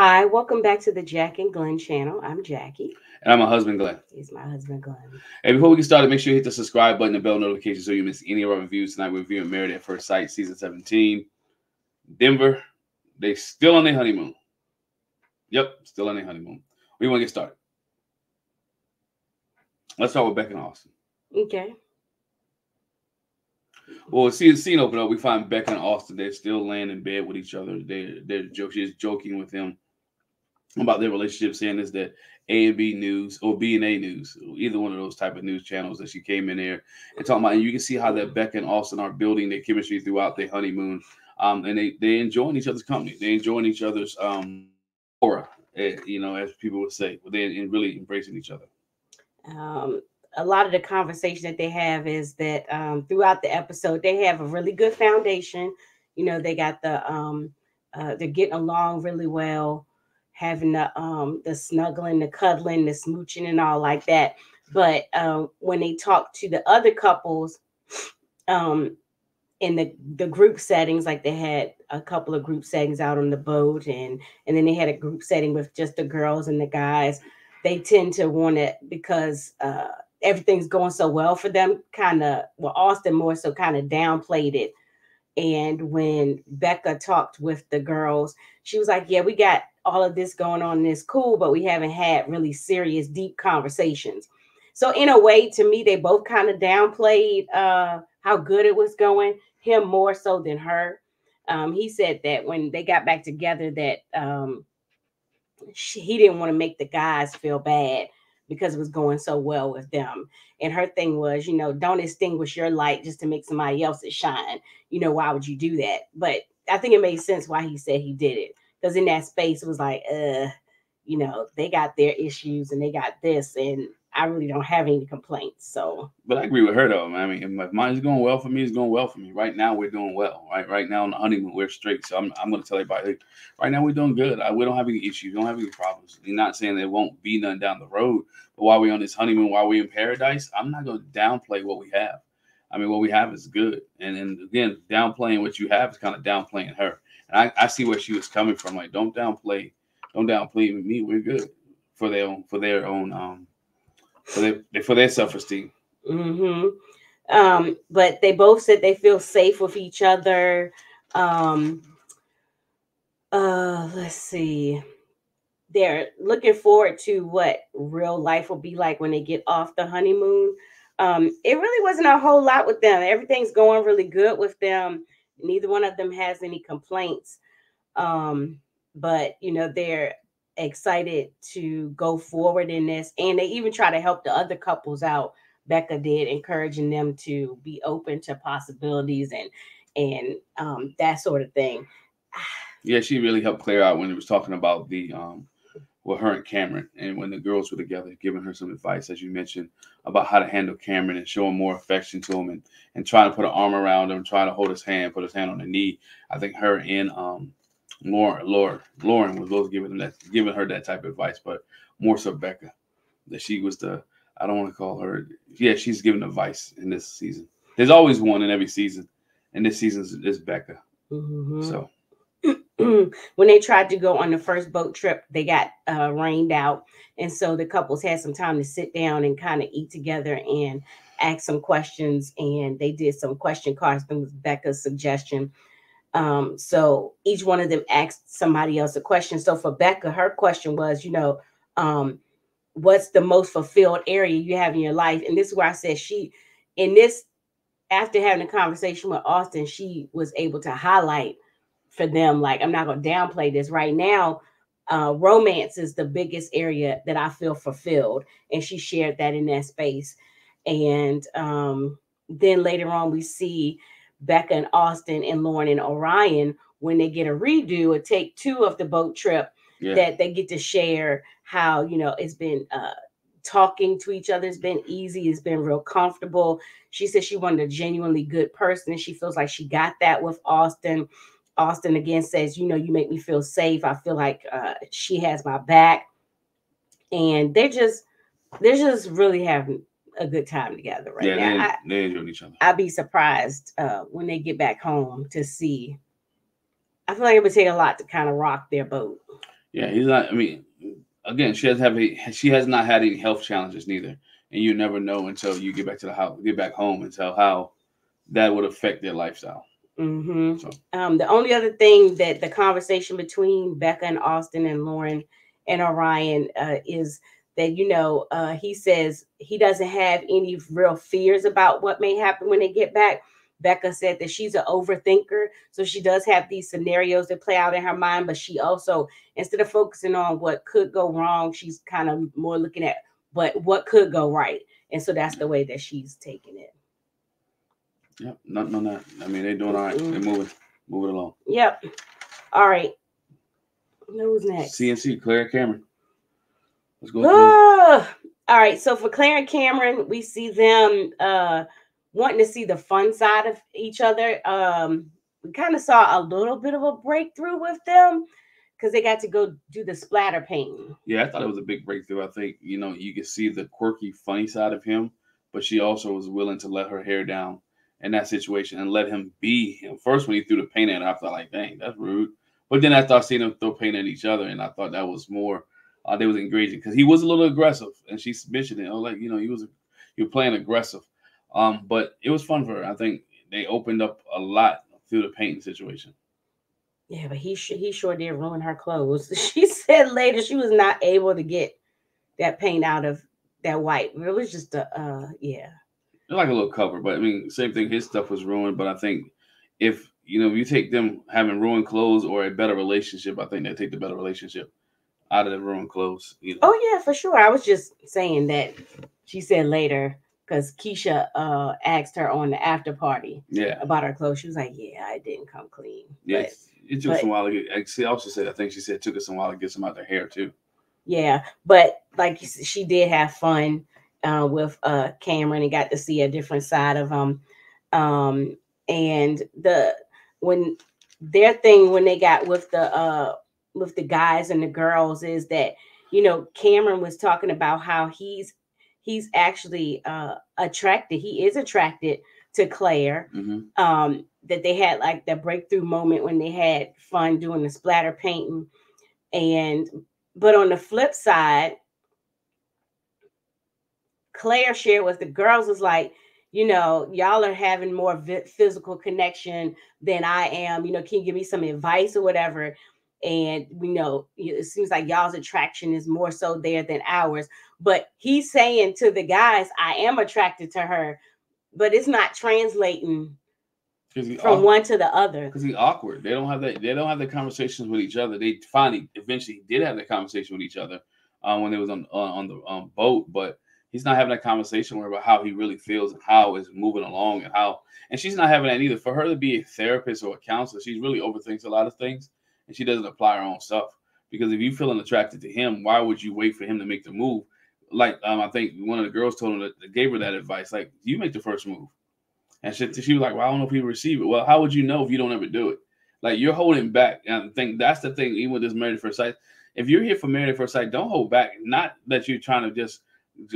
Hi, welcome back to the Jack and Glenn channel. I'm Jackie. And I'm my husband, Glenn. He's my husband, Glenn. And before we get started, make sure you hit the subscribe button and bell notification so you miss any of our reviews. Tonight we're reviewing Married at First Sight, Season 17. Denver, they still on their honeymoon. Yep, still on their honeymoon. We want to get started. Let's start with Becca and Austin. Okay. Well, see the scene open up. We find Becca and Austin. They're still laying in bed with each other. She's joking with him about their relationship, saying this that A and B News or B and A News, either one of those type of news channels that she came in there and talking about. And you can see how that Becca and Austin are building their chemistry throughout their honeymoon. And they enjoying each other's company. They enjoying each other's aura, as people would say. But they're really embracing each other. A lot of the conversation that they have is that throughout the episode, they have a really good foundation. You know, they got they're getting along really well, having the snuggling, the cuddling, the smooching, and all like that. But when they talk to the other couples, in the group settings, like they had a couple of group settings out on the boat, and then they had a group setting with just the girls and the guys. They tend to want it because everything's going so well for them. Austin more so kind of downplayed it. And when Becca talked with the girls, she was like, "Yeah, we got all of this going on, and it's cool, but we haven't had really serious, deep conversations." So in a way, to me, they both kind of downplayed how good it was going. Him more so than her. He said that when they got back together, that he didn't want to make the guys feel bad because it was going so well with them. And her thing was, don't extinguish your light just to make somebody else's shine. Why would you do that? But I think it made sense why he said he did it. Because in that space, it was like, they got their issues and they got this, and I really don't have any complaints. So, but I agree with her though. I mean, if mine's going well for me, it's going well for me. Right now, we're doing well. Right now on the honeymoon, we're straight. So I'm going to tell everybody, right now we're doing good. We don't have any issues. We don't have any problems. You're not saying there won't be none down the road. But while we're on this honeymoon, while we're in paradise, I'm not going to downplay what we have. I mean, what we have is good. And again, downplaying what you have is kind of downplaying her. And I see where she was coming from. Like, don't downplay me. We're good for their own for their self-esteem. Mm-hmm. But they both said they feel safe with each other. Let's see. They're looking forward to what real life will be like when they get off the honeymoon. It really wasn't a whole lot with them. Everything's going really good with them. Neither one of them has any complaints. But they're excited to go forward in this, and they even try to help the other couples out. Becca did, encouraging them to be open to possibilities and that sort of thing. Yeah, she really helped clear out when it was talking about the with her and Cameron, and when the girls were together, giving her some advice, as you mentioned, about how to handle Cameron and showing more affection to him, and trying to put an arm around him, trying to hold his hand, put his hand on the knee. I think her and Lauren was both giving her that type of advice, but more so Becca, that she was I don't want to call her. Yeah, she's giving advice in this season. There's always one in every season, and this season is Becca. Mm-hmm. So when they tried to go on the first boat trip, they got rained out, and so the couples had some time to sit down and kind of eat together and ask some questions, and they did some question cards. That was Becca's suggestion. So each one of them asked somebody else a question. So for Becca, her question was, what's the most fulfilled area you have in your life? And this is where I said after having a conversation with Austin, she was able to highlight for them, like, I'm not going to downplay this right now. Romance is the biggest area that I feel fulfilled. And she shared that in that space. And then later on, we see Becca and Austin and Lauren and Orion, when they get a redo or take two of the boat trip, that they get to share how, it's been talking to each other. It's been easy. It's been real comfortable. She said she wanted a genuinely good person, and she feels like she got that with Austin. Austin again says, you make me feel safe. I feel like she has my back. And they're just really having a good time together right now. They enjoy each other. I'd be surprised when they get back home to see. I feel like it would take a lot to kind of rock their boat. Yeah, he's not. I mean, again, she has not had any health challenges neither, and you never know until you get back to the house, get back home, and tell how that would affect their lifestyle. Mm-hmm. So The only other thing that the conversation between Becca and Austin and Lauren and Orion is that, he says he doesn't have any real fears about what may happen when they get back. Becca said that she's an overthinker, so she does have these scenarios that play out in her mind, but she also, instead of focusing on what could go wrong, she's kind of more looking at what could go right, and so that's the way that she's taking it. yep, nothing on that. I mean, they're doing all right. They're moving along. Yep. All right. Who's next? CNC, Claire Cameron. Let's go. All right. So for Claire and Cameron, we see them wanting to see the fun side of each other. We kind of saw a little bit of a breakthrough with them because they got to go do the splatter painting. Yeah, I thought it was a big breakthrough. I think, you could see the quirky, funny side of him, but she also was willing to let her hair down in that situation and let him be him. First, when he threw the paint at her, I thought, like, dang, that's rude. But then I thought seeing them throw paint at each other, and I thought that was more, they was engaging because he was a little aggressive, and she mentioned it. Like, he was playing aggressive. But it was fun for her. I think they opened up a lot through the painting situation. Yeah, but he sure did ruin her clothes. She said later she was not able to get that paint out of that white. It was just yeah. Like a little cover, but I mean, same thing. His stuff was ruined, but I think if you take them having ruined clothes or a better relationship, I think they take the better relationship out of the ruined clothes. Oh yeah, for sure. I was just saying that she said later because Keisha asked her on the after party about her clothes. She was like, "Yeah, I didn't come clean." Yeah, it took some while to get. She also said, I think she said it took us a while to get some out their hair too. Yeah, but like she did have fun with Cameron and got to see a different side of him. And when their thing when they got with the guys and the girls is that Cameron was talking about how he's actually attracted. He is attracted to Claire. Mm-hmm. That they had like that breakthrough moment when they had fun doing the splatter painting, but on the flip side, Claire shared with the girls was like, y'all are having more physical connection than I am. Can you give me some advice or whatever? And we know it seems like y'all's attraction is more so there than ours. But he's saying to the guys, I am attracted to her, but it's not translating from one to the other. Because he's awkward. They don't have that. They don't have the conversations with each other. They finally, eventually, did have the conversation with each other when they was on the boat. But he's not having that conversation with her about how he really feels and how it's moving along and how. And she's not having that either. For her to be a therapist or a counselor, she's really overthinks a lot of things, and she doesn't apply her own stuff. Because if you feeling attracted to him, why would you wait for him to make the move? Like I think one of the girls told him that gave her that advice. Like, you make the first move. And she was like, well, I don't know if he receive it. Well, how would you know if you don't ever do it? Like, you're holding back. And I think that's the thing, even with this Married at First Sight. If you're here for Married at First Sight, don't hold back. Not that you're trying to just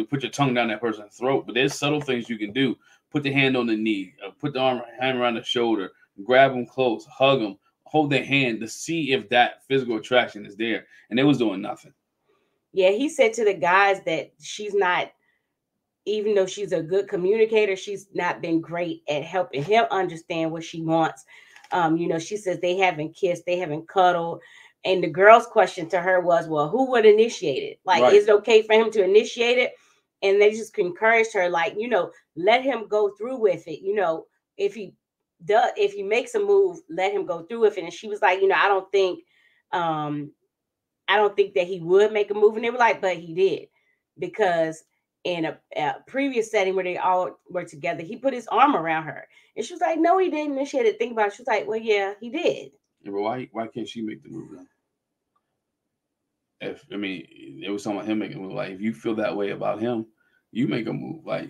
put your tongue down that person's throat, but there's subtle things you can do. Put the hand on the knee, put the hand around the shoulder, grab them close, hug them, hold their hand to see if that physical attraction is there. And they was doing nothing. Yeah, he said to the guys that she's not, even though she's a good communicator, she's not been great at helping him understand what she wants. She says they haven't kissed, they haven't cuddled. And the girl's question to her was, well, who would initiate it? Like, right. Is it okay for him to initiate it? And they just encouraged her, like, let him go through with it. If he makes a move, let him go through with it. And she was like, I don't think that he would make a move. And they were like, but he did, because in a previous setting where they all were together, he put his arm around her. And she was like, no, he didn't. And she had to think about it. She was like, well, yeah, he did. Yeah, but why can't she make the move then? It was talking about him making a move. Like, if you feel that way about him, you make a move. Like,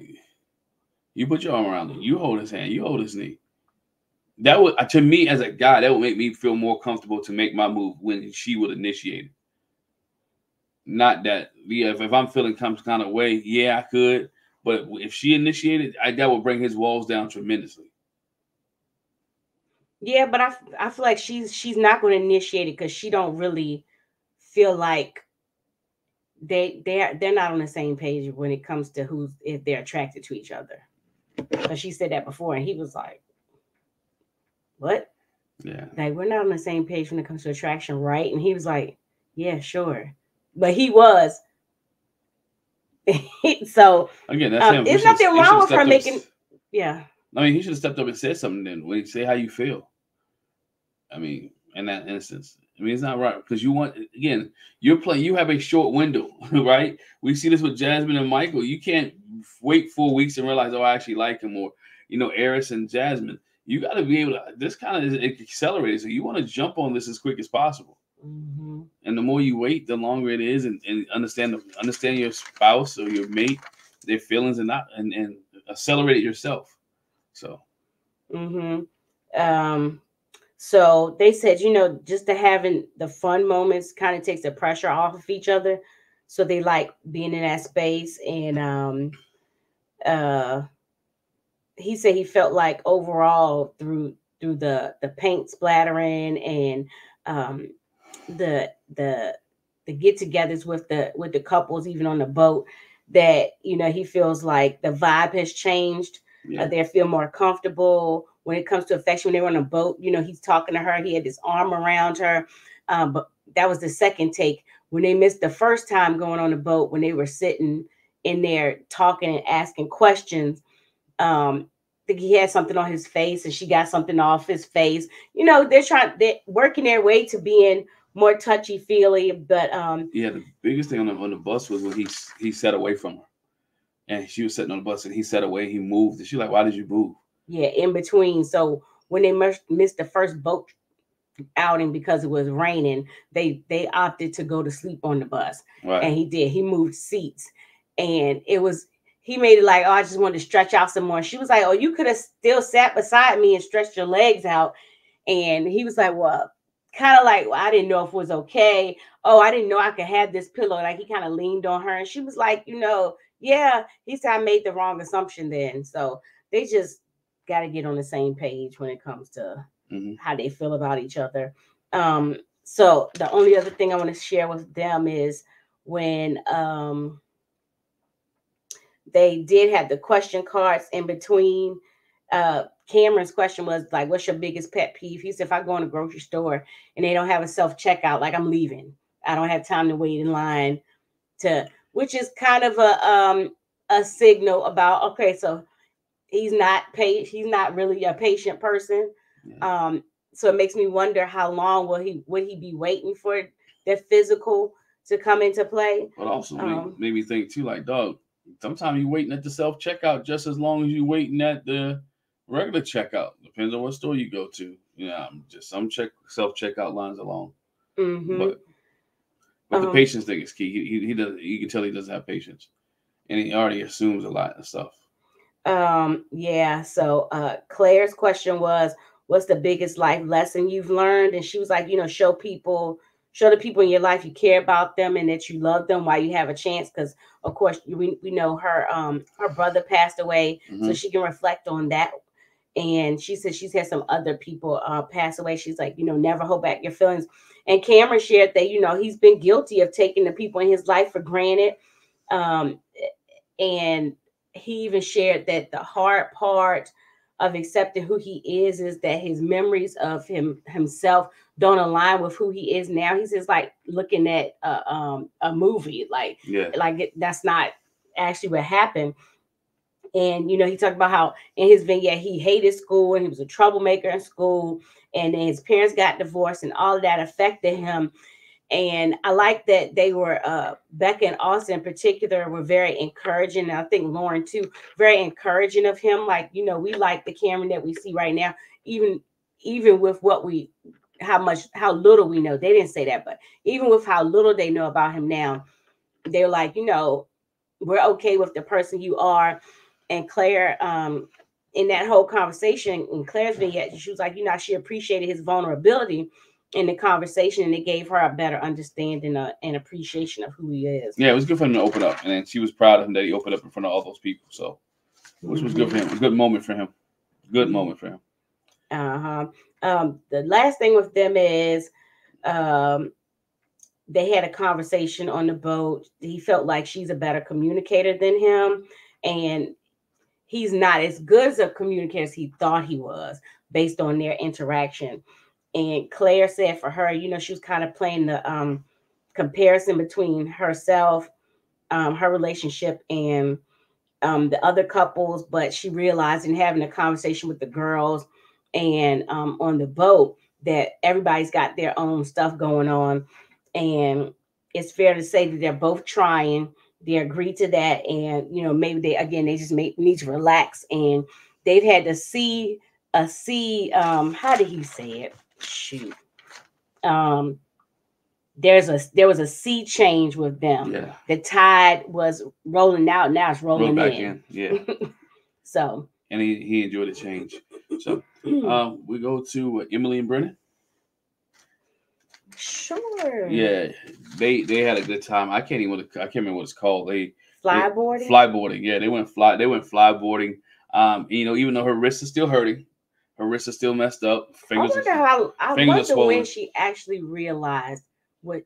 you put your arm around him, you hold his hand, you hold his knee. That would, to me as a guy, that would make me feel more comfortable to make my move when she would initiate it. Not that, yeah, if I'm feeling some kind of way, yeah, I could. But if she initiated, that would bring his walls down tremendously. Yeah, but I feel like she's not going to initiate it because she don't really feel like they're not on the same page when it comes to if they're attracted to each other. But she said that before, and he was like, "What? Yeah, like we're not on the same page when it comes to attraction, right?" And he was like, "Yeah, sure," but he was. So again, that's him. there's nothing He should wrong have with her stepped up. making. Yeah. I mean, he should have stepped up and said something then. When you say how you feel. I mean, in that instance, I mean, it's not right because you have a short window, right? We see this with Jasmine and Michael. You can't wait 4 weeks and realize, oh, I actually like him, or Eris and Jasmine. You got to be able to. This kind of accelerated, so you want to jump on this as quick as possible. Mm-hmm. And the more you wait, the longer it is, and understand your spouse or your mate, their feelings, and accelerate it yourself. So. Mm-hmm. So they said, just to having the fun moments kind of takes the pressure off of each other. So they like being in that space. And he said he felt like overall through the paint splattering and the get-togethers with the couples, even on the boat, that he feels like the vibe has changed. Yeah. They feel more comfortable when it comes to affection. When they were on a boat, he's talking to her. He had his arm around her. But that was the second take. When they missed the first time going on the boat, when they were sitting in there talking and asking questions, I think he had something on his face and she got something off his face. They're working their way to being more touchy-feely. But yeah, the biggest thing on the bus was when he sat away from her. And she was sitting on the bus, and he sat away. He moved, and she's like, "Why did you move?" Yeah, in between. So when they missed the first boat outing because it was raining, they opted to go to sleep on the bus, right. And he did. He moved seats, and he made it like, "Oh, I just wanted to stretch out some more." She was like, "Oh, you could have still sat beside me and stretched your legs out." And he was like, "Well," kind of like, "Well, I didn't know if it was okay. Oh, I didn't know I could have this pillow." Like he kind of leaned on her, and she was like, "Yeah." He said, "I made the wrong assumption then." So they just got to get on the same page when it comes to how they feel about each other. So the only other thing I want to share with them is when they did have the question cards in between. Cameron's question was like, "What's your biggest pet peeve?" He said, "If I go in a grocery store and they don't have a self-checkout, like I'm leaving. I don't have time to wait in line which is kind of a signal about, okay, so he's not really a patient person. Yeah. So it makes me wonder how long would he be waiting for the physical to come into play. But also made me think too, like, dog, sometimes you waiting at the self-checkout just as long as you waiting at the regular checkout. Depends on what store you go to. Just some self-checkout lines alone. Mm-hmm. But the patience thing is key. He does. You can tell he doesn't have patience, and he already assumes a lot of stuff. Yeah. So Claire's question was, "What's the biggest life lesson you've learned?" And she was like, show the people in your life you care about them and that you love them while you have a chance. Because of course we know her brother passed away, so she can reflect on that. And she said she's had some other people pass away. She's like, never hold back your feelings. And Cameron shared that, he's been guilty of taking the people in his life for granted. And he even shared that the hard part of accepting who he is that his memories of himself don't align with who he is now. He says, like looking at a movie, like that's not actually what happened. And he talked about how in his vignette he hated school and he was a troublemaker in school, and then his parents got divorced, and all of that affected him. And I like that they were Becca and Austin in particular were very encouraging. And I think Lauren too, very encouraging of him. Like, we like the Cameron that we see right now, even with how little we know. They didn't say that, but even with how little they know about him now, they're like, we're okay with the person you are. And Claire, in that whole conversation, in Claire's vignette, she was like, she appreciated his vulnerability in the conversation, and it gave her a better understanding and appreciation of who he is. Yeah, it was good for him to open up, and then she was proud of him that he opened up in front of all those people. So, which was good for him. A good moment for him. Good moment for him. The last thing with them is they had a conversation on the boat. He felt like she's a better communicator than him, and he's not as good as a communicator as he thought he was based on their interaction. And Claire said for her, she was kind of playing the comparison between herself, her relationship, and the other couples, but she realized in having a conversation with the girls and on the boat that everybody's got their own stuff going on. And it's fair to say that they're both trying. They agreed to that. And, maybe they just need to relax. And they've had to see, how did he say it? Shoot. There was a sea change with them. Yeah. The tide was rolling out. Now it's rolling back in. Yeah. So. And he enjoyed the change. So we go to Emily and Brennan. Sure. Yeah, they had a good time. I can't remember what it's called. Flyboarding. Yeah, they went flyboarding. Even though her wrist is still hurting, her wrist is still messed up. I wonder when she actually realized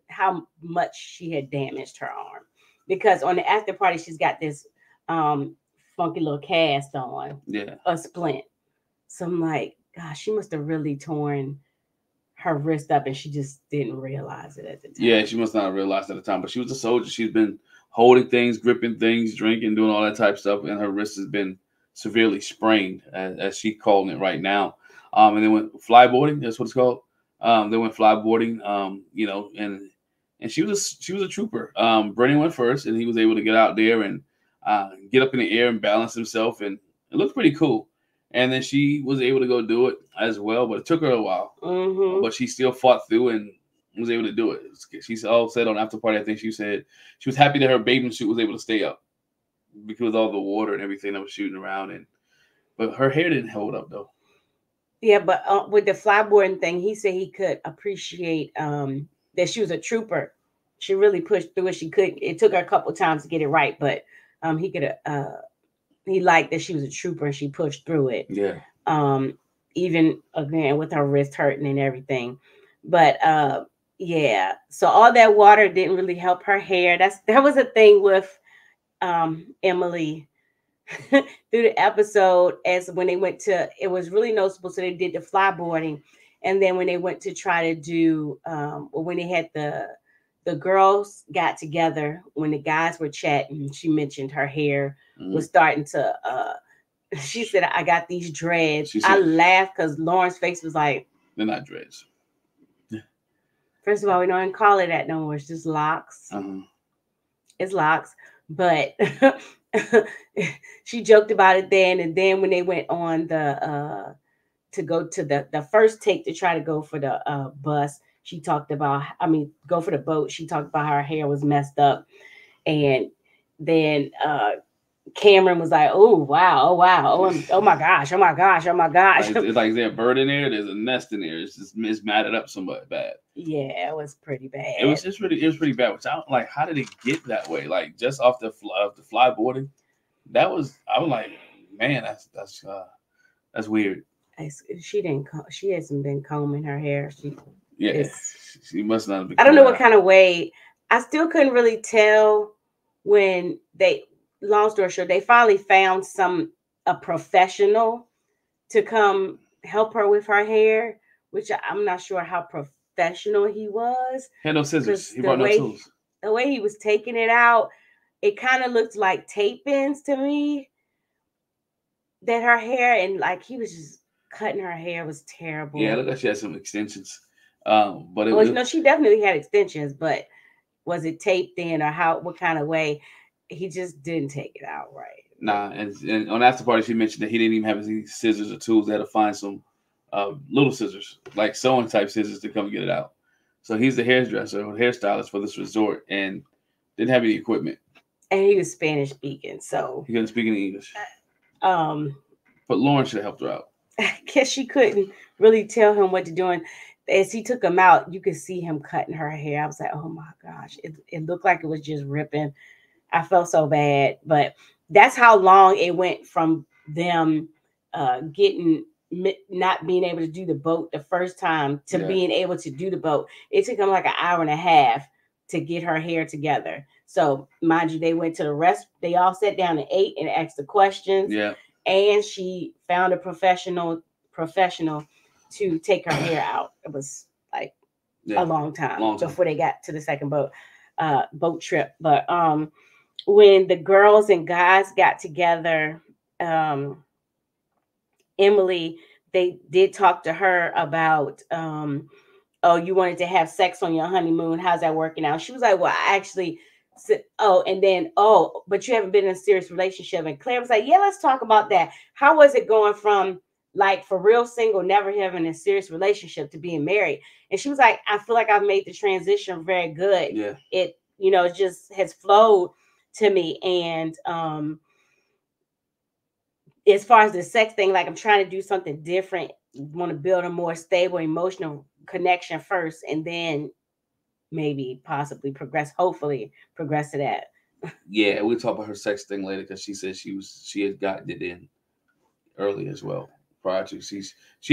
how much she had damaged her arm, because on the after party she's got this funky little cast on, a splint. So I'm like, gosh, she must have really torn her wrist up, and she just didn't realize it at the time. Yeah, she must not have realized at the time. But she was a soldier. She's been holding things, gripping things, drinking, doing all that type of stuff, and her wrist has been severely sprained, as she's calling it right now. And they went flyboarding. That's what it's called. They went flyboarding. And she was a trooper. Brennan went first, and he was able to get out there and get up in the air and balance himself, and it looked pretty cool. And then she was able to go do it as well, but it took her a while. Mm-hmm. But she still fought through and was able to do it. She all said on after party, I think she said she was happy that her bathing suit was able to stay up because of all the water and everything that was shooting around. But her hair didn't hold up though. Yeah, but with the flyboarding thing, he said he could appreciate that she was a trooper. She really pushed through it. It took her a couple of times to get it right, but he liked that she was a trooper and she pushed through it. Yeah. Even again with her wrist hurting and everything. But yeah. So all that water didn't really help her hair. That was a thing with Emily through the episode, as when they went to, it was really noticeable. So they did the flyboarding, and then when they went to try to do when they had the girls got together, when the guys were chatting, she mentioned her hair was starting to she said, I got these dreads. I laughed because Lauren's face was like, they're not dreads. First of all, we don't call it that no more. It's just locks. It's locks. But she joked about it then. And then when they went on to go to the first take to try to go for the bus, she talked about, go for the boat. She talked about how her hair was messed up. And then Cameron was like, oh my gosh. It's like, is there a bird in there? There's a nest in there. It's matted up somewhat bad. Yeah, it was pretty bad. It was pretty bad. Which like, how did it get that way? Like, just off the flyboarding, I was like, man, that's weird. She hasn't been combing her hair. She must not have been. I don't know what kind of way. I still couldn't really tell when long story short, they finally found a professional to come help her with her hair, which I'm not sure how professional he was. He had no scissors. He brought no tools. The way he was taking it out, it kind of looked like tape ends to me. That her hair, and like he was just cutting her hair, was terrible. Yeah, it looked like she had some extensions. She definitely had extensions, but was it taped in or what kind of way? He just didn't take it out right. Nah, and on after party, she mentioned that he didn't even have any scissors or tools. They had to find some little scissors, like sewing type scissors, to come get it out. So he's the hairdresser or hairstylist for this resort and didn't have any equipment. And he was Spanish speaking, so he couldn't speak any English. But Lauren should have helped her out. I guess she couldn't really tell him what to do. And as he took him out, you could see him cutting her hair. I was like, oh my gosh, it looked like it was just ripping. I felt so bad, but that's how long it went from them not being able to do the boat the first time to being able to do the boat. It took them like an hour and a half to get her hair together. So mind you, they went to the rest. They all sat down and ate and asked the questions. Yeah. And she found a professional to take her hair out. It was like a long time before they got to the second boat trip. But when the girls and guys got together, Emily, they did talk to her about oh, you wanted to have sex on your honeymoon. How's that working out? She was like, well, I actually said, oh, and then, oh, but you haven't been in a serious relationship. And Claire was like, yeah, let's talk about that. How was it going from like for real single, never having a serious relationship to being married? And she was like, I feel like I've made the transition very good. Yeah. It, you know, it just has flowed to me. And as far as the sex thing, like I'm trying to do something different, want to build a more stable emotional connection first, and then maybe possibly hopefully progress to that. Yeah, we'll talk about her sex thing later because she said she had gotten it in early as well. Prior to she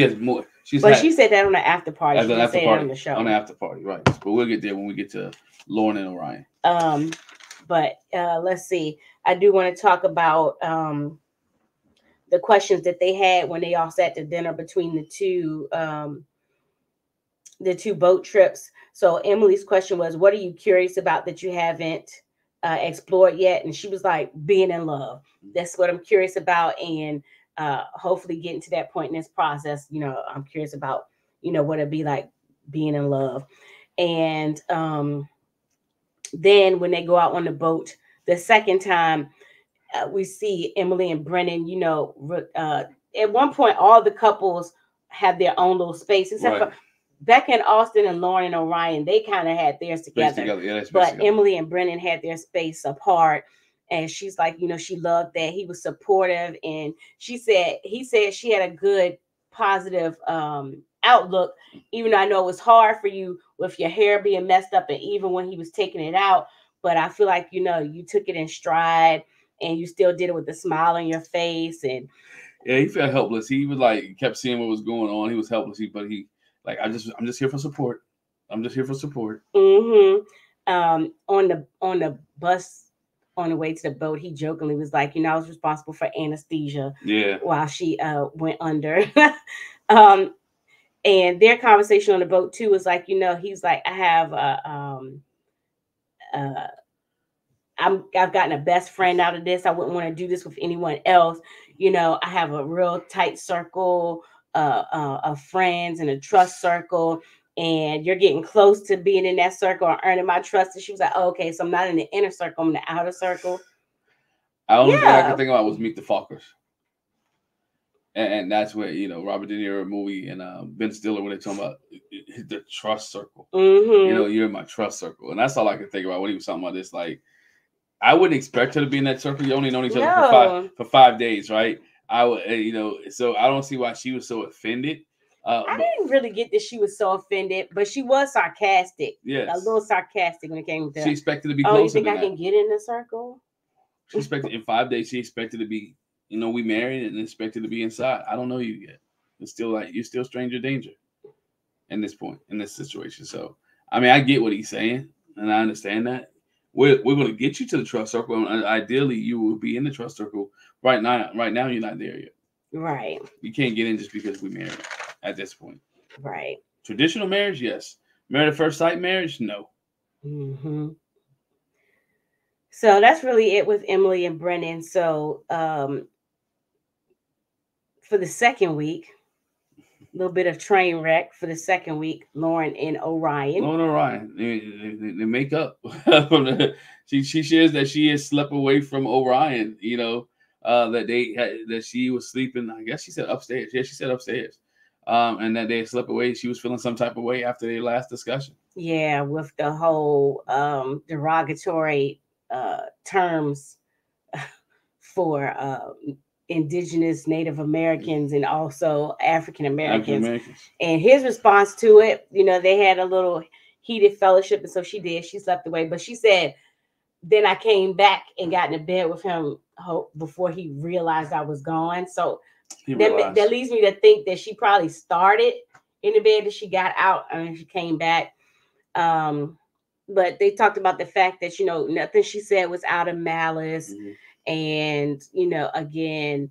has more. She said that on the after party. She didn't say it on the show. On the after party, right? But we'll get there when we get to Lauren and Orion. But let's see. I do want to talk about the questions that they had when they all sat to dinner between the two boat trips. So Emily's question was, what are you curious about that you haven't explored yet? And she was like, being in love. That's what I'm curious about. And hopefully getting to that point in this process, you know, I'm curious about, you know, what it'd be like being in love. And then when they go out on the boat the second time, we see Emily and Brennan, you know, at one point, all the couples have their own little space, except for Becca and Austin and Lauren and Orion. They kind of had theirs together. Yeah, but together. Emily and Brennan had their space apart. And she's like, you know, she loved that. He was supportive. And he said she had a good, positive outlook, even though I know it was hard for you with your hair being messed up and even when he was taking it out. But I feel like, you know, you took it in stride. And you still did it with a smile on your face, and yeah, he felt helpless. He was like kept seeing what was going on. He was helpless, but he like I'm just here for support. I'm just here for support. On the bus on the way to the boat, he jokingly was like, you know, I was responsible for anesthesia. Yeah. While she went under. And their conversation on the boat too was like, you know, he's like, I have I've gotten a best friend out of this. I wouldn't want to do this with anyone else. You know, I have a real tight circle of friends and a trust circle. And you're getting close to being in that circle or earning my trust. And she was like, oh, okay, so I'm not in the inner circle, I'm in the outer circle. The only thing I could think about was Meet the Fockers. And that's where, you know, Robert De Niro movie and Ben Stiller, when they talking about the trust circle. Mm-hmm. You know, you're in my trust circle. And that's all I could think about when he was talking about this. Like, I wouldn't expect her to be in that circle. You only known each other for 5 days, right? I would, you know, so I don't see why she was so offended. I didn't really get that she was so offended, but she was sarcastic. Yes. A little sarcastic when it came to. She expected to be closer. Oh, you think I can get in the circle? She expected in 5 days. She expected to be, you know, we married and expected to be inside. I don't know you yet. It's still like you're still stranger danger. In this point, in this situation. So, I mean, I get what he's saying, and I understand that. We're going to get you to the trust circle. And ideally, you will be in the trust circle. Right now, you're not there yet. Right. You can't get in just because we married at this point. Right. Traditional marriage, yes. Married at first sight marriage, no. Mm-hmm. So that's really it with Emily and Brennan. So for the second week, a little bit of train wreck for the second week, Lauren and Orion. They make up. She shares that she has slept away from Orion, you know, that she was sleeping, I guess she said upstairs. Yeah, she said upstairs. And that they slept away. She was feeling some type of way after their last discussion. Yeah, with the whole derogatory terms for Indigenous, Native Americans, and also African Americans. And his response to it, you know, they had a little heated fellowship, and so she slept away. But she said, then I came back and got into bed with him before he realized I was gone. So that leads me to think that she probably started in the bed, that she got out and she came back. but they talked about the fact that, you know, nothing she said was out of malice. And, you know, again,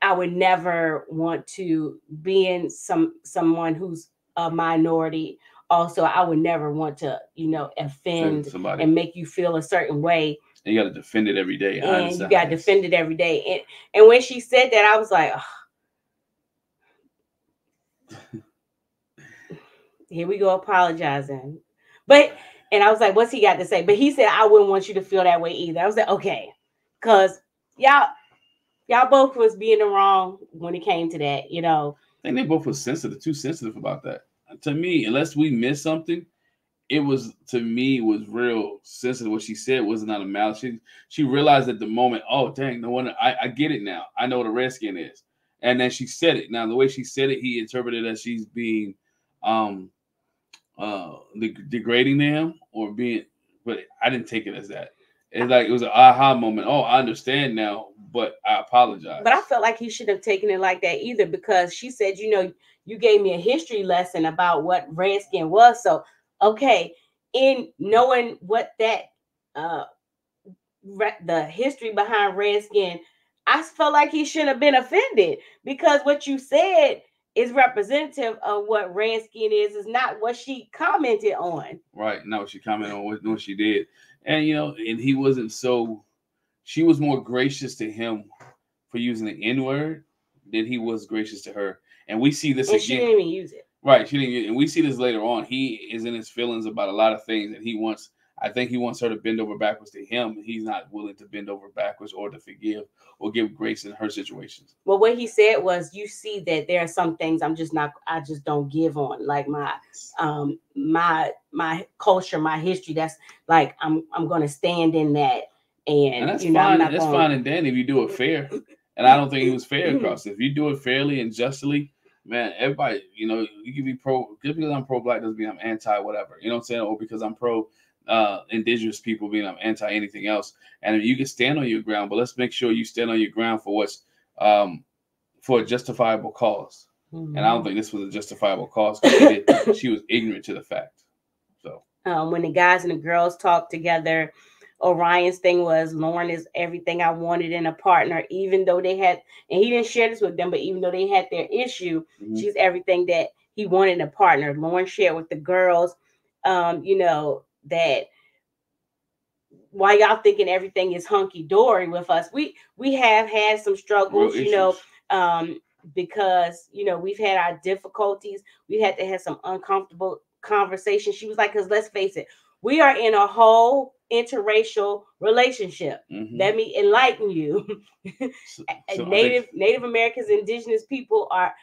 I would never want to be in someone who's a minority. Also, I would never want to, you know, offend somebody and make you feel a certain way. And you got to defend it every day. And you got to defend it every day. And when she said that, I was like, oh, here we go apologizing. And I was like, what's he got to say? But he said, I wouldn't want you to feel that way either. I was like, okay, because y'all both was being the wrong when it came to that, you know. I think they both was too sensitive about that. To me, unless we missed something, it was, to me, was real sensitive. What she said was not a malice. She realized at the moment, oh dang, no wonder, I get it now. I know what a redskin is. And then she said it. Now the way she said it, he interpreted as she's being degrading them or being, but I didn't take it as that. It's like it was an aha moment. Oh, I understand now, but I apologize. But I felt like he shouldn't have taken it like that either, because she said, you know, you gave me a history lesson about what redskin was. So, okay, in knowing what that the history behind redskin, I felt like he shouldn't have been offended, because what you said is representative of what redskin is not what she commented on. Right, not what she commented on, what she did. And, you know, and he wasn't so, she was more gracious to him for using the N-word than he was gracious to her. And we see this and again. She didn't even use it. Right, she didn't. And we see this later on. He is in his feelings about a lot of things, and I think he wants her to bend over backwards to him. He's not willing to bend over backwards or to forgive or give grace in her situations. Well, what he said was, you see that there are some things I just don't give on, like my culture, my history. That's like, I'm going to stand in that. And that's you know, fine. That's fine and dandy if you do it fair. And I don't think he was fair across it. If you do it fairly and justly, man, everybody, you know, you can be pro. Just because I'm pro-black doesn't mean I'm anti-whatever. You know what I'm saying? Or because I'm pro indigenous people, being I'm anti anything else. And you can stand on your ground, but let's make sure you stand on your ground for what's for a justifiable cause. And I don't think this was a justifiable cause, because she was ignorant to the fact. So when the guys and the girls talked together, Orion's thing was, Lauren is everything I wanted in a partner, even though they had, and he didn't share this with them, but even though they had their issue, she's everything that he wanted in a partner. Lauren shared with the girls, you know, that why y'all thinking everything is hunky-dory with us, we have had some struggles, you know, because, you know, we've had our difficulties. We had to have some uncomfortable conversations. She was like, because let's face it, we are in a whole interracial relationship. Let me enlighten you. Native Americans, indigenous people are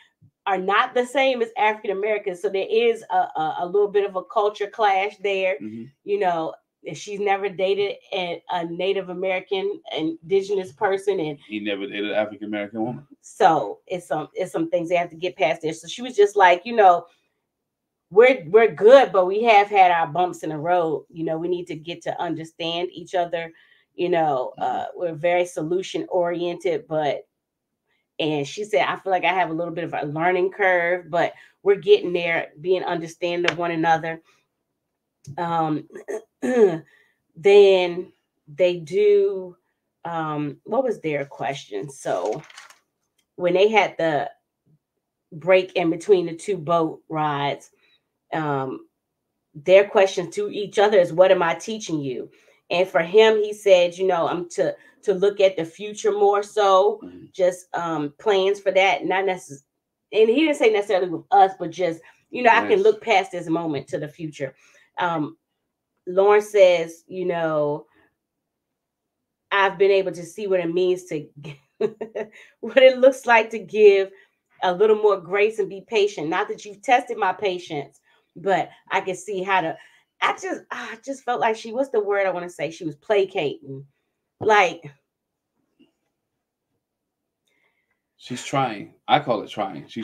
not the same as African Americans. So there is a little bit of a culture clash there. You know, she's never dated a Native American indigenous person, and he never dated an African American woman. So it's some things they have to get past there. So she was just like, you know, we're good, but we have had our bumps in the road. You know, we need to get to understand each other. You know, we're very solution oriented, and she said, I feel like I have a little bit of a learning curve, but we're getting there, being understanding of one another. Then they do, what was their question? So when they had the break in between the two boat rides, their question to each other is, what am I teaching you? And for him, he said, you know, I'm to look at the future more so, just plans for that, not necessarily. And he didn't say necessarily with us, but just, you know, I can look past this moment to the future. Lauren says, you know, I've been able to see what it means to, what it looks like to give a little more grace and be patient. Not that you've tested my patience, but I can see how to, I just felt like what's the word I want to say? She was placating. Like, she's trying. I call it trying. She's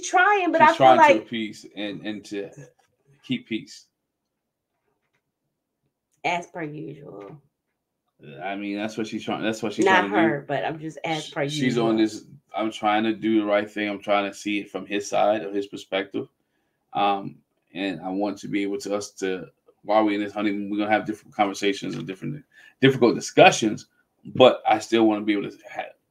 trying, but I feel like to appease and to keep peace. As per usual. I mean, that's what she's trying. That's what she's not trying to her, do. But I'm just as per usual. She's on this. I'm trying to do the right thing. I'm trying to see it from his side, of his perspective, and I want to be able to while we're in this honeymoon, we're gonna have different conversations and different difficult discussions, but I still want to be able to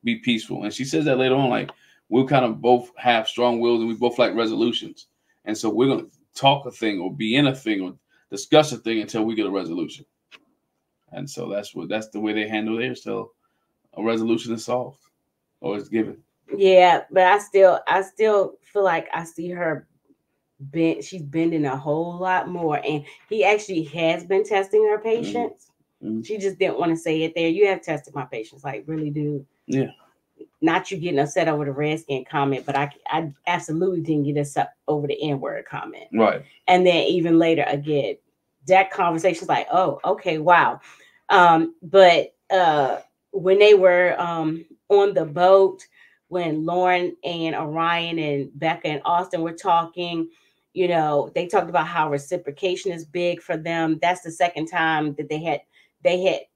be peaceful. And she says that later on, like, we'll kind of both have strong wills and we both like resolutions. And so we're gonna talk a thing or be in a thing or discuss a thing until we get a resolution. And so that's the way they handle theirs. So a resolution is solved or it's given. Yeah, but I still feel like I see her she's bending a whole lot more, and he actually has been testing her patience. Mm-hmm. She just didn't want to say it there. You have tested my patience, like, really, dude. Yeah. Not you getting upset over the Redskin comment, but I absolutely didn't get upset over the N-word comment. Right. And then even later, again, that conversation's like, oh, okay, wow. But when they were on the boat, when Lauren and Orion and Becca and Austin were talking, you know, they talked about how reciprocation is big for them. That's the second time that they had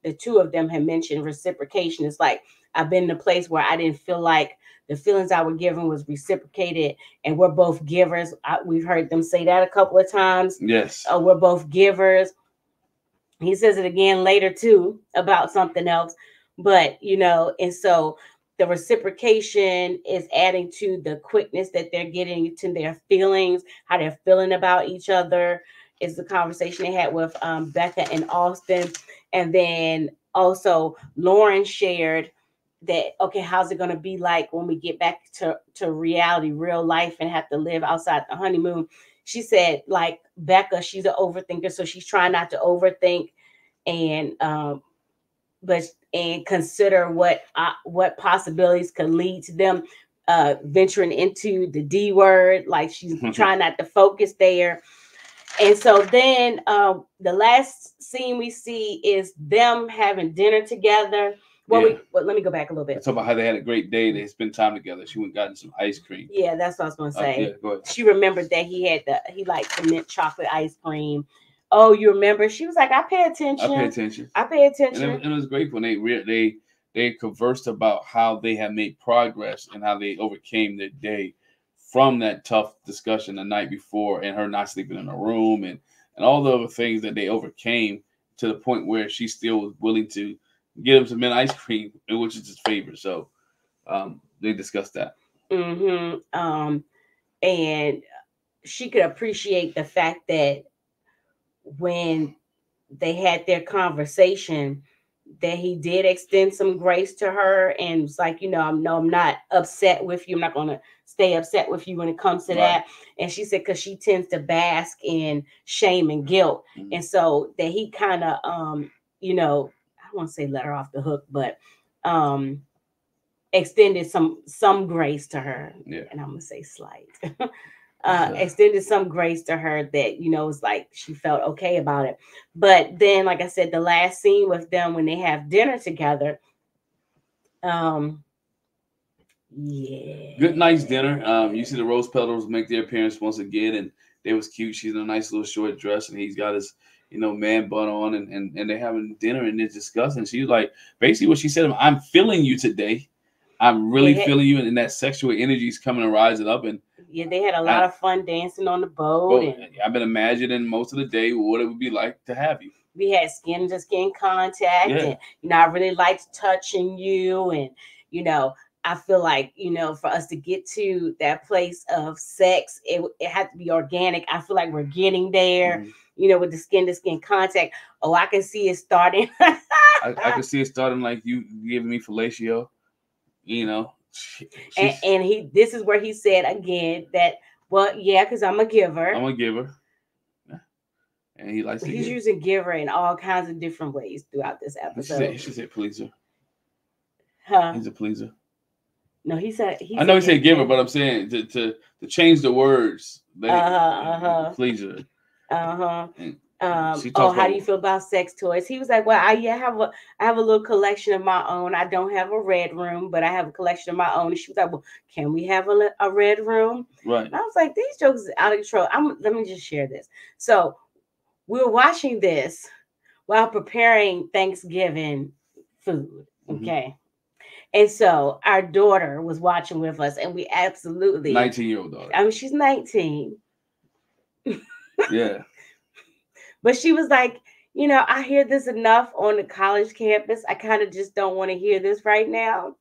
the two of them had mentioned reciprocation. It's like, I've been in a place where I didn't feel like the feelings I was given was reciprocated, and we're both givers. We've heard them say that a couple of times. Yes. We're both givers. He says it again later too about something else, but you know, and so the reciprocation is adding to the quickness that they're getting to their feelings, how they're feeling about each other. Is the conversation they had with Becca and Austin. And then also Lauren shared that, okay, how's it going to be like when we get back to reality, real life, and have to live outside the honeymoon? She said, like, Becca, she's an overthinker, so she's trying not to overthink and consider what possibilities could lead to them venturing into the D word. Like, she's trying not to focus there. And so then the last scene we see is them having dinner together. Well, let me go back a little bit. Talk about how they had a great day. They spent time together. She went and gotten some ice cream. Yeah, that's what I was going to say. Yeah, go ahead. She remembered that he liked the mint chocolate ice cream. Oh, you remember? She was like, I pay attention. I pay attention. And it was great when they conversed about how they had made progress and how they overcame their day from that tough discussion the night before, and her not sleeping in her room and all the other things that they overcame, to the point where she still was willing to get him some mint ice cream, which is his favorite. So they discussed that. Mm-hmm. And she could appreciate the fact that when they had their conversation, that he did extend some grace to her and was like, you know, I'm not upset with you. I'm not going to stay upset with you when it comes to that. And she said, because she tends to bask in shame and guilt. Mm-hmm. And so that he kind of, you know, I don't want to say let her off the hook, but extended some grace to her. Yeah. And I'm going to say slight. Extended some grace to her that, you know, it's like she felt okay about it. But then, like I said, the last scene with them when they have dinner together, yeah, good, nice dinner. You see the rose petals make their appearance once again, and they was cute. She's in a nice little short dress, and he's got his, you know, man bun on, and they're having dinner and they're discussing. She was like, basically what she said, I'm feeling you today. I'm really feeling you, and that sexual energy is coming and rising up. And yeah, they had a lot of fun dancing on the boat. And I've been imagining most of the day what it would be like to have you. We had skin to skin contact, and you know, I really liked touching you, and you know, I feel like, you know, for us to get to that place of sex, it had to be organic. I feel like we're getting there, you know, with the skin to skin contact. Oh, I can see it starting. I can see it starting like you giving me fellatio. You know, and this is where he said again that, well, yeah, because I'm a giver. Yeah. And he likes to he's using giver in all kinds of different ways throughout this episode. He should say pleaser. Huh? He's a pleaser. No, he said. I know he said giver, but I'm saying to change the words. Pleaser. How do you feel about sex toys? He was like, well, I have a little collection of my own. I don't have a red room, but I have a collection of my own. And she was like, well, can we have a red room? Right. And I was like, these jokes is out of control. Let me just share this. So we were watching this while preparing Thanksgiving food. Okay. And so our daughter was watching with us, and we absolutely 19-year-old daughter. I mean, she's 19. Yeah. But she was like, you know, I hear this enough on the college campus. I kind of just don't want to hear this right now.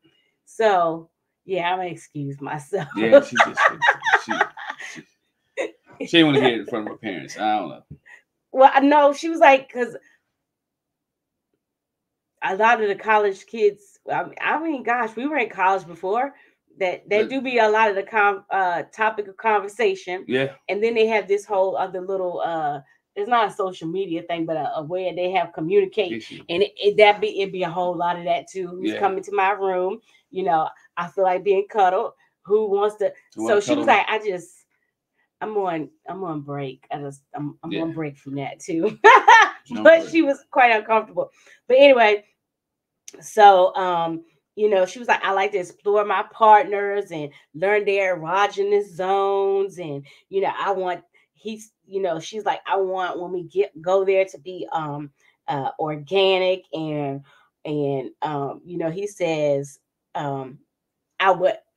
So yeah, I'm gonna excuse myself. Yeah, she just she didn't want to hear it in front of her parents. I don't know. Well, no, she was like, because a lot of the college kids, I mean, gosh, we were in college before. That there do be a lot of the topic of conversation. Yeah. And then they have this whole other little it's not a social media thing, but a way they have communicate. And it'd be a whole lot of that too. Who's coming to my room? You know, I feel like being cuddled. Who wants to? So she was like, I'm on break. I'm on break from that too. But she was quite uncomfortable. But anyway, so you know, she was like, I like to explore my partners and learn their erogenous zones. And, you know, you know, she's like, I want when we go there to be organic and you know, he says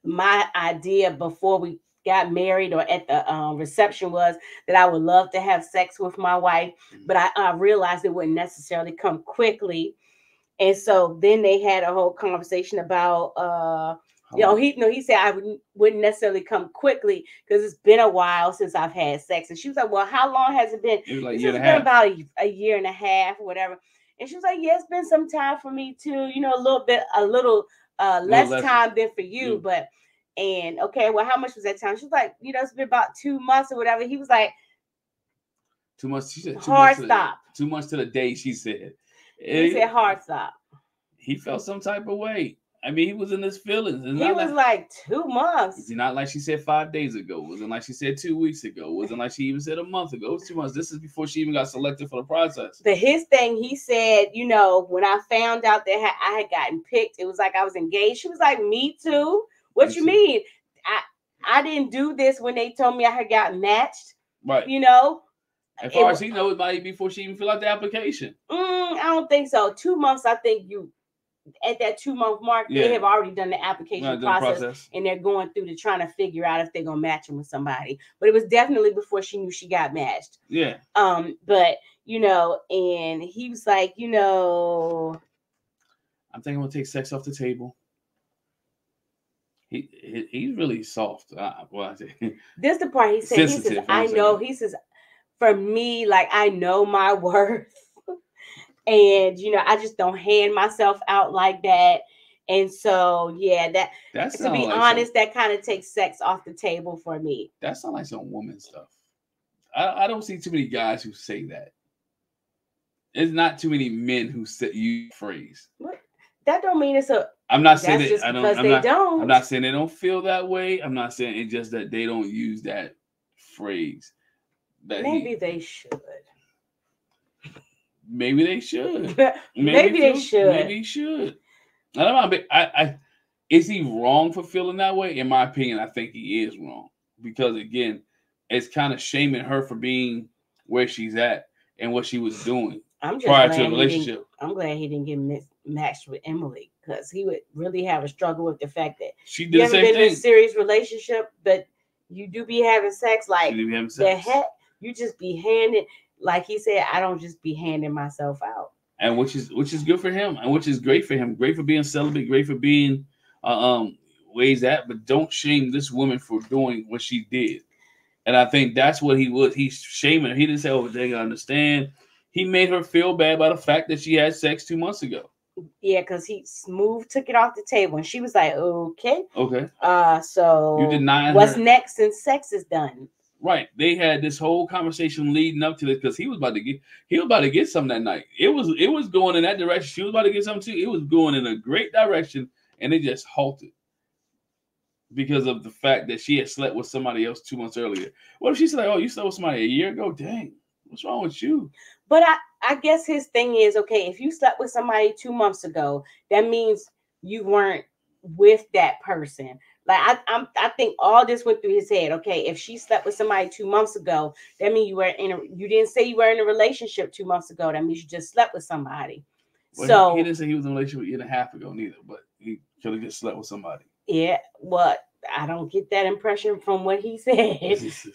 my idea before we got married or at the reception was that I would love to have sex with my wife, but I realized it wouldn't necessarily come quickly. And so then they had a whole conversation about you know, he said I wouldn't necessarily come quickly because it's been a while since I've had sex. And she was like, well, how long has it been? It was like it's been about a year and a half or whatever. And she was like, yeah, it's been some time for me too, you know, a little less time than for you, but and okay, well, how much was that time? She was like, you know, it's been about 2 months or whatever. He was like, 2 months. She said hard stop. 2 months to the day. She said. He said hard stop. He felt some type of way. I mean, he was in his feelings. He was like 2 months. It's not like she said 5 days ago. It wasn't like she said 2 weeks ago. It wasn't like she even said a month ago. It was 2 months. This is before she even got selected for the process. His thing, he said, you know, when I found out that I had gotten picked, it was like I was engaged. She was like, me too. What you mean? I didn't do this when they told me I had gotten matched. Right. You know? As far as he knows, it might be before she even fill out the application. I don't think so. 2 months, I think at that 2 month mark, they have already done the application process, and they're going through to trying to figure out if they're gonna match him with somebody. But it was definitely before she knew she got matched. Yeah. But you know, and he was like, you know, I'm thinking I'm gonna take sex off the table. He's really soft. This the part he said. He says, I know. He says, for me, like I know my worth. And, you know, I just don't hand myself out like that. And so, yeah, that's to be honest, that kind of takes sex off the table for me. That sounds like some woman stuff. I don't see too many guys who say that. There's not too many men who use the phrase. What? That don't mean it's a. I'm not saying that. I'm not saying they don't feel that way. I'm not saying it's just that they don't use that phrase. Maybe they should. Maybe they should. Maybe they should. Maybe he should. I don't know. Is he wrong for feeling that way? In my opinion, I think he is wrong because again, it's kind of shaming her for being where she's at and what she was doing prior to the relationship. I'm glad he didn't get matched with Emily because he would really have a struggle with the fact that she did the same thing. In a serious relationship, but you do be having sex like the heck. You just be handing. Like he said, I don't just be handing myself out. And which is good for him, and which is great for him. Great for being celibate, great for being ways that, but don't shame this woman for doing what she did. And I think that's what he was. He's shaming her. He didn't say, oh, they gotta understand. He made her feel bad by the fact that she had sex 2 months ago. Yeah, because he took it off the table, and she was like, okay. Okay. So you denying what's next since sex is done. Right. They had this whole conversation leading up to this because he was about to get something that night. It was going in that direction. She was about to get something too. It was going in a great direction, and it just halted because of the fact that she had slept with somebody else 2 months earlier. What if she said, "Oh, you slept with somebody a year ago? Dang, what's wrong with you?" But I guess his thing is, okay, if you slept with somebody 2 months ago, that means you weren't with that person. Like I think all this went through his head. Okay, if she slept with somebody 2 months ago, that means you didn't say you were in a relationship 2 months ago. That means you just slept with somebody. Well, so he didn't say he was in a relationship a year and a half ago neither, but he could have just slept with somebody. Yeah, what? I don't get that impression from what he said,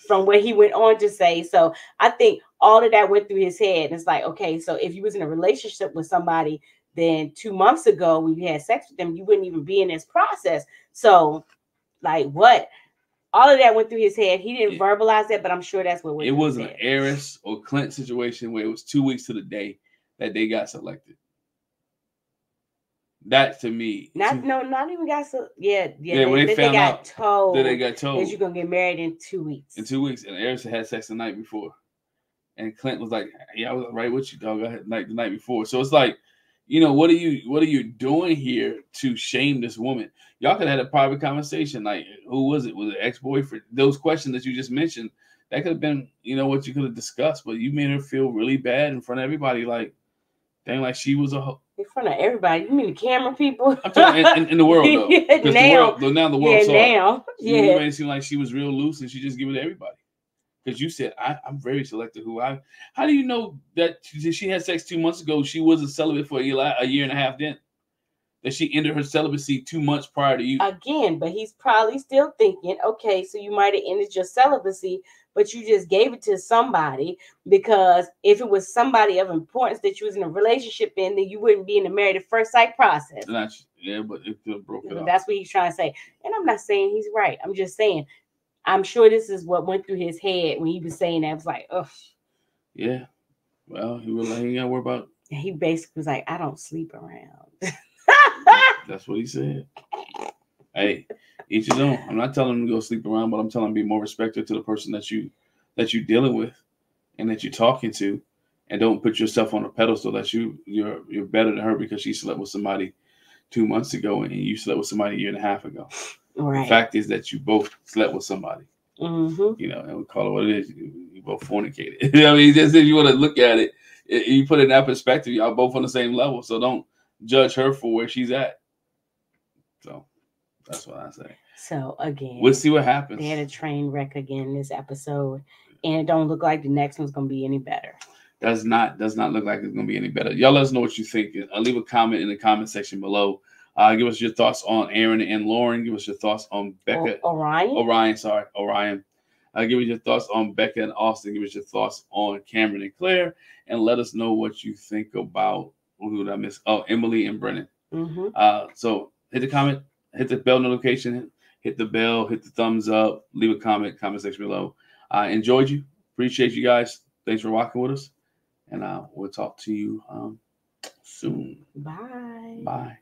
from what he went on to say. So I think all of that went through his head. It's like, okay, so if you was in a relationship with somebody, then 2 months ago when you had sex with them, you wouldn't even be in this process. So, like, what? All of that went through his head. He didn't verbalize that, but I'm sure that's what went through his head. It was an Eris or Clint situation where it was 2 weeks to the day that they got selected. That to me, not even got so when they got told that you're gonna get married in 2 weeks. In 2 weeks, and Eris had sex the night before, and Clint was like, "Yeah, I was right with you, dog. I had the night before." So it's like, what are you doing here to shame this woman? Y'all could have had a private conversation, like, who was it? Was it ex-boyfriend? Those questions that you just mentioned, that could have been, what you could have discussed, but you made her feel really bad in front of everybody, like, dang, like she was a in front of everybody. You mean the camera people? I'm talking in the world though. Now the world saw now. It. You made it seem like she was real loose and she just give it to everybody. Because you said I'm very selective how do you know that she had sex 2 months ago? She wasn't celibate for a year and a half then. That she ended her celibacy 2 months prior to you. Again, but he's probably still thinking, okay, so you might have ended your celibacy, but you just gave it to somebody, because if it was somebody of importance that you was in a relationship in, then you wouldn't be in the married at first sight process. Yeah, but it could have broke it off. That's what he's trying to say. And I'm not saying he's right. I'm just saying, I'm sure this is what went through his head when he was saying that. It was like, ugh. Yeah. Well, he ain't got to worry about. He basically was like, I don't sleep around. That's what he said. Hey, each his own. I'm not telling him to go sleep around, but I'm telling him to be more respectful to the person that you're dealing with and that you're talking to, and don't put yourself on a pedestal that you're better than her because she slept with somebody 2 months ago and you slept with somebody a year and a half ago. Right. The fact is that you both slept with somebody. Mm-hmm. And we call it what it is. You both fornicated. Just if you want to look at it, you put it in that perspective, y'all both on the same level. So don't judge her for where she's at. So that's what I say. So again, we'll see what happens. They had a train wreck again this episode, and it don't look like the next one's gonna be any better. Does not look like it's gonna be any better. Y'all let us know what you think. Leave a comment in the comment section below. Give us your thoughts on Aaron and Lauren. Give us your thoughts on Becca. Orion. Give us your thoughts on Becca and Austin. Give us your thoughts on Cameron and Claire, and let us know what you think about who did I miss? Oh, Emily and Brennan. Mm-hmm. So hit the comment, hit the bell notification, hit the bell, hit the thumbs up, leave a comment section below. I enjoyed you. Appreciate you guys. Thanks for rocking with us. And we'll talk to you soon. Bye. Bye.